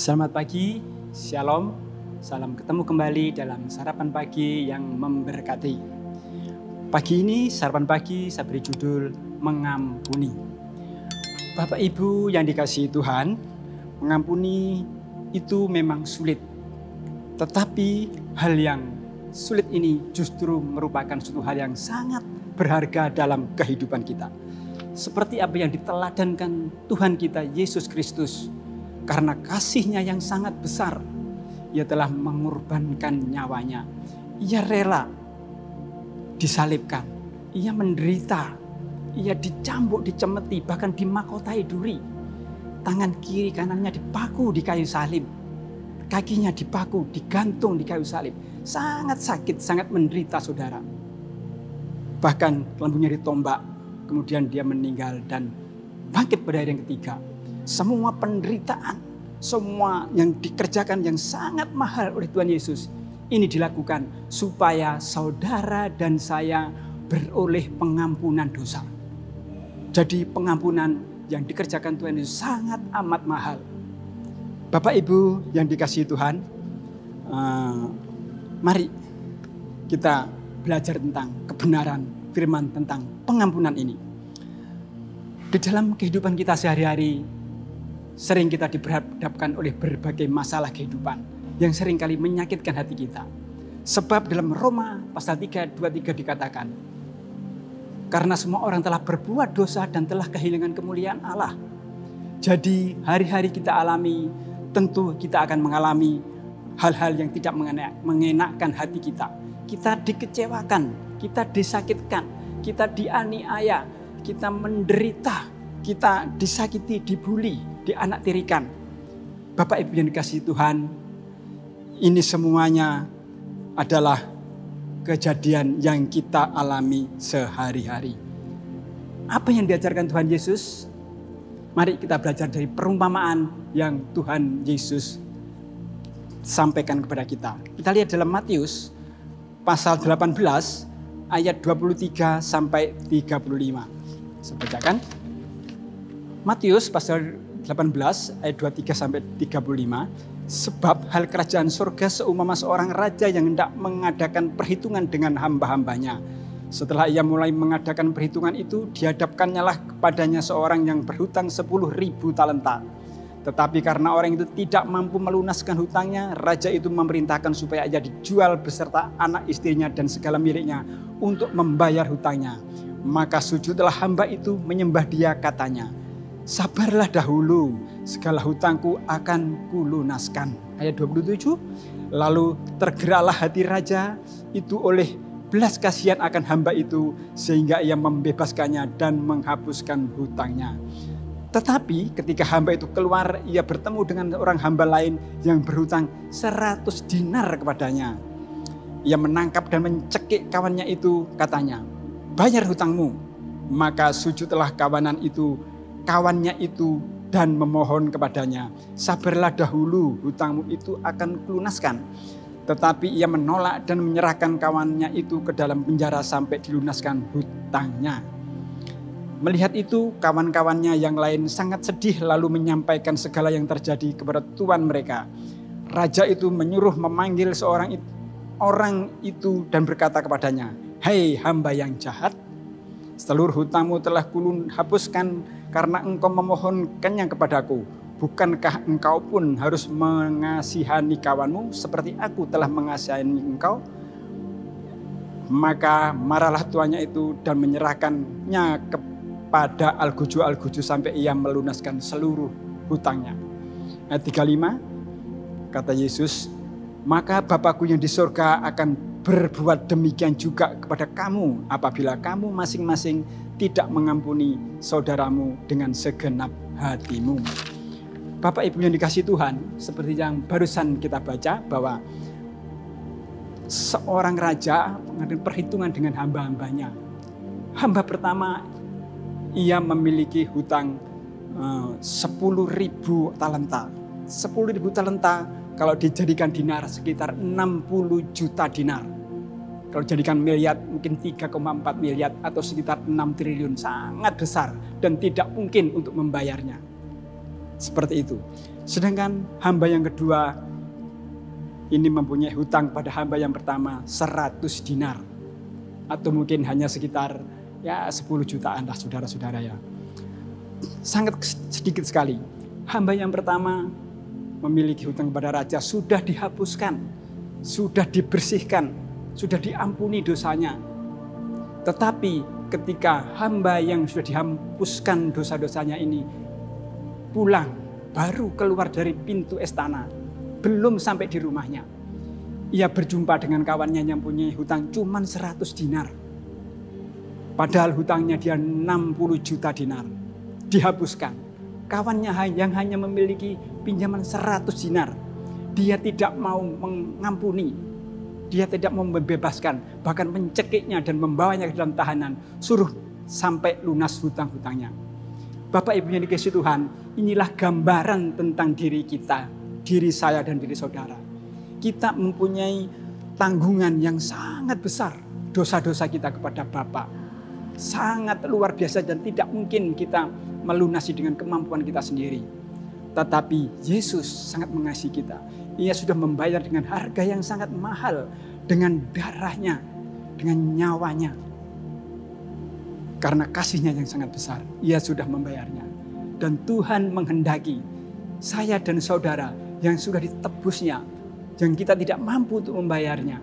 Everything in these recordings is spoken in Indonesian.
Selamat pagi, Shalom, salam ketemu kembali dalam sarapan pagi yang memberkati. Pagi ini sarapan pagi saya beri judul mengampuni. Bapak Ibu yang dikasihi Tuhan, mengampuni itu memang sulit. Tetapi hal yang sulit ini justru merupakan suatu hal yang sangat berharga dalam kehidupan kita. Seperti apa yang diteladankan Tuhan kita Yesus Kristus. Karena kasih-Nya yang sangat besar, Ia telah mengorbankan nyawanya. Ia rela disalibkan, Ia menderita, Ia dicambuk, dicemeti, bahkan dimakotai duri. Tangan kiri kanannya dipaku di kayu salib, kakinya dipaku, digantung di kayu salib. Sangat sakit, sangat menderita saudara. Bahkan lambungnya ditombak, kemudian dia meninggal dan bangkit pada hari yang ketiga. Semua penderitaan, semua yang dikerjakan yang sangat mahal oleh Tuhan Yesus, ini dilakukan supaya saudara dan saya beroleh pengampunan dosa. Jadi pengampunan yang dikerjakan Tuhan Yesus sangat amat mahal. Bapak Ibu yang dikasihi Tuhan, mari kita belajar tentang kebenaran firman tentang pengampunan ini. Di dalam kehidupan kita sehari-hari, sering kita diperhadapkan oleh berbagai masalah kehidupan yang seringkali menyakitkan hati kita. Sebab dalam Roma pasal 3:23 dikatakan, karena semua orang telah berbuat dosa dan telah kehilangan kemuliaan Allah. Jadi hari-hari kita alami, tentu kita akan mengalami hal-hal yang tidak mengenakkan hati kita. Kita dikecewakan, kita disakitkan, kita dianiaya, kita menderita, kita disakiti, dibuli, dianaktirikan. Bapak Ibu yang dikasihi Tuhan, ini semuanya adalah kejadian yang kita alami sehari-hari. Apa yang diajarkan Tuhan Yesus? Mari kita belajar dari perumpamaan yang Tuhan Yesus sampaikan kepada kita. Kita lihat dalam Matius pasal 18 ayat 23 sampai 35. Saya bacakan. Matius pasal 18 ayat 23 sampai 35. Sebab hal kerajaan surga seumpama seorang raja yang hendak mengadakan perhitungan dengan hamba-hambanya. Setelah ia mulai mengadakan perhitungan itu, dihadapkannya lah kepadanya seorang yang berhutang 10.000 talenta. Tetapi karena orang itu tidak mampu melunaskan hutangnya, raja itu memerintahkan supaya ia dijual beserta anak istrinya dan segala miliknya untuk membayar hutangnya. Maka sujudlah hamba itu menyembah dia, katanya, sabarlah dahulu, segala hutangku akan kulunaskan. Ayat 27, lalu tergeraklah hati raja itu oleh belas kasihan akan hamba itu, sehingga ia membebaskannya dan menghapuskan hutangnya. Tetapi ketika hamba itu keluar, ia bertemu dengan orang hamba lain yang berhutang 100 dinar kepadanya. Ia menangkap dan mencekik kawannya itu, katanya, bayar hutangmu. Maka sujudlah kawannya itu dan memohon kepadanya, sabarlah dahulu, hutangmu itu akan kulunaskan. Tetapi ia menolak dan menyerahkan kawannya itu ke dalam penjara sampai dilunaskan hutangnya. Melihat itu, kawan-kawannya yang lain sangat sedih lalu menyampaikan segala yang terjadi kepada tuan mereka. Raja itu menyuruh memanggil orang itu dan berkata kepadanya, hei hamba yang jahat, seluruh hutangmu telah hapuskan karena engkau memohonkannya kepadaku. Bukankah engkau pun harus mengasihani kawanmu seperti aku telah mengasihani engkau? Maka marahlah tuannya itu dan menyerahkannya kepada Al-Guju sampai ia melunaskan seluruh hutangnya. Ayat 35, kata Yesus, maka Bapakku yang di surga akan berbuat demikian juga kepada kamu apabila kamu masing-masing tidak mengampuni saudaramu dengan segenap hatimu. Bapak Ibu yang dikasihi Tuhan, seperti yang barusan kita baca bahwa seorang raja mengadakan perhitungan dengan hamba-hambanya. Hamba pertama, ia memiliki hutang 10.000 talenta. 10.000 talenta kalau dijadikan dinar sekitar 60 juta dinar. Kalau jadikan miliar mungkin 3,4 miliar atau sekitar 6 triliun. Sangat besar dan tidak mungkin untuk membayarnya. Seperti itu. Sedangkan hamba yang kedua ini mempunyai hutang pada hamba yang pertama 100 dinar. Atau mungkin hanya sekitar 10 jutaan lah saudara-saudara ya. Sangat sedikit sekali. Hamba yang pertama memiliki hutang kepada raja sudah dihapuskan, sudah dibersihkan, sudah diampuni dosanya. Tetapi ketika hamba yang sudah dihapuskan dosa-dosanya ini pulang, baru keluar dari pintu istana, belum sampai di rumahnya, ia berjumpa dengan kawannya yang punya hutang cuma 100 dinar. Padahal hutangnya dia 60 juta dinar. Dihapuskan. Kawannya yang hanya memiliki pinjaman 100 dinar. Dia tidak mau mengampuni. Dia tidak mau membebaskan. Bahkan mencekiknya dan membawanya ke dalam tahanan. Suruh sampai lunas hutang-hutangnya. Bapak Ibu yang dikasihi Tuhan, inilah gambaran tentang diri kita. Diri saya dan diri saudara. Kita mempunyai tanggungan yang sangat besar. Dosa-dosa kita kepada Bapa. Sangat luar biasa dan tidak mungkin kita melunasi dengan kemampuan kita sendiri. Tetapi Yesus sangat mengasihi kita. Ia sudah membayar dengan harga yang sangat mahal. Dengan darahnya, dengan nyawanya. Karena kasihnya yang sangat besar, ia sudah membayarnya. Dan Tuhan menghendaki saya dan saudara yang sudah ditebusnya, yang kita tidak mampu untuk membayarnya.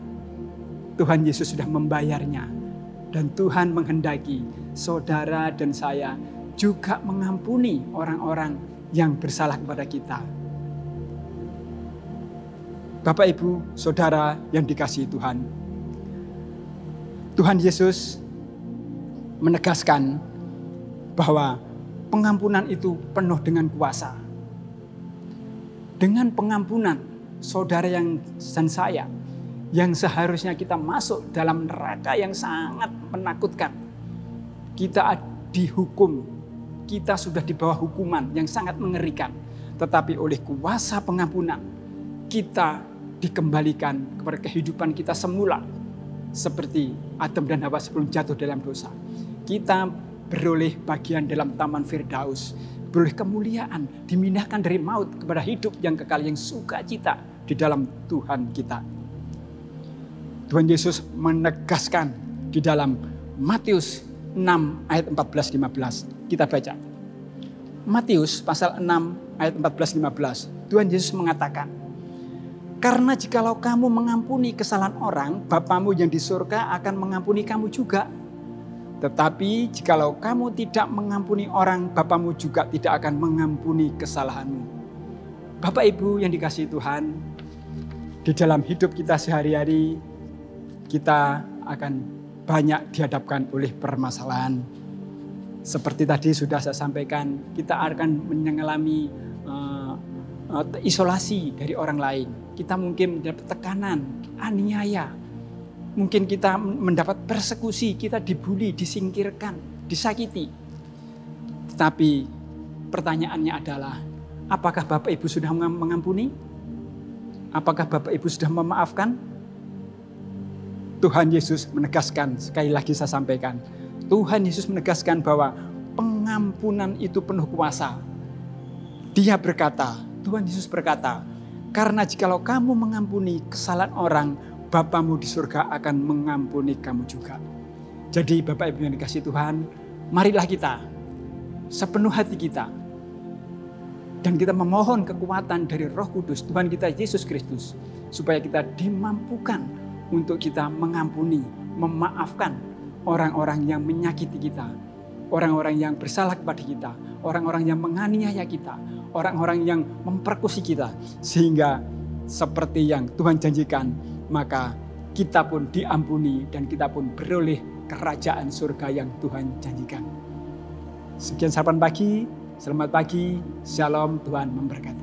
Tuhan Yesus sudah membayarnya. Dan Tuhan menghendaki saudara dan saya juga mengampuni orang-orang yang bersalah kepada kita. Bapak, Ibu, saudara yang dikasihi Tuhan. Tuhan Yesus menegaskan bahwa pengampunan itu penuh dengan kuasa. Dengan pengampunan saudara dan saya yang seharusnya kita masuk dalam neraka yang sangat menakutkan. Kita dihukum, kita sudah di bawah hukuman yang sangat mengerikan. Tetapi oleh kuasa pengampunan, kita dikembalikan kepada kehidupan kita semula. Seperti Adam dan Hawa sebelum jatuh dalam dosa. Kita beroleh bagian dalam Taman Firdaus. Beroleh kemuliaan, dimindahkan dari maut kepada hidup yang kekal, yang sukacita di dalam Tuhan kita. Tuhan Yesus menegaskan di dalam Matius 6 ayat 14-15. Kita baca. Matius pasal 6 ayat 14-15. Tuhan Yesus mengatakan, karena jikalau kamu mengampuni kesalahan orang, Bapamu yang di surga akan mengampuni kamu juga. Tetapi jikalau kamu tidak mengampuni orang, Bapamu juga tidak akan mengampuni kesalahanmu. Bapak Ibu yang dikasihi Tuhan, di dalam hidup kita sehari-hari, kita akan banyak dihadapkan oleh permasalahan. Seperti tadi sudah saya sampaikan, kita akan mengalami isolasi dari orang lain. Kita mungkin mendapat tekanan, aniaya. Mungkin kita mendapat persekusi, kita dibully, disingkirkan, disakiti. Tetapi pertanyaannya adalah, apakah Bapak Ibu sudah mengampuni? Apakah Bapak Ibu sudah memaafkan? Tuhan Yesus menegaskan, sekali lagi saya sampaikan. Tuhan Yesus menegaskan bahwa pengampunan itu penuh kuasa. Dia berkata, Tuhan Yesus berkata, karena jikalau kamu mengampuni kesalahan orang, Bapamu di surga akan mengampuni kamu juga. Jadi Bapak Ibu yang dikasihi Tuhan, marilah kita sepenuh hati kita. Dan kita memohon kekuatan dari Roh Kudus, Tuhan kita Yesus Kristus. Supaya kita dimampukan untuk kita mengampuni, memaafkan orang-orang yang menyakiti kita. Orang-orang yang bersalah kepada kita. Orang-orang yang menganiaya kita. Orang-orang yang memperkusi kita. Sehingga seperti yang Tuhan janjikan, maka kita pun diampuni dan kita pun beroleh kerajaan surga yang Tuhan janjikan. Sekian sarapan pagi, selamat pagi, shalom, Tuhan memberkati.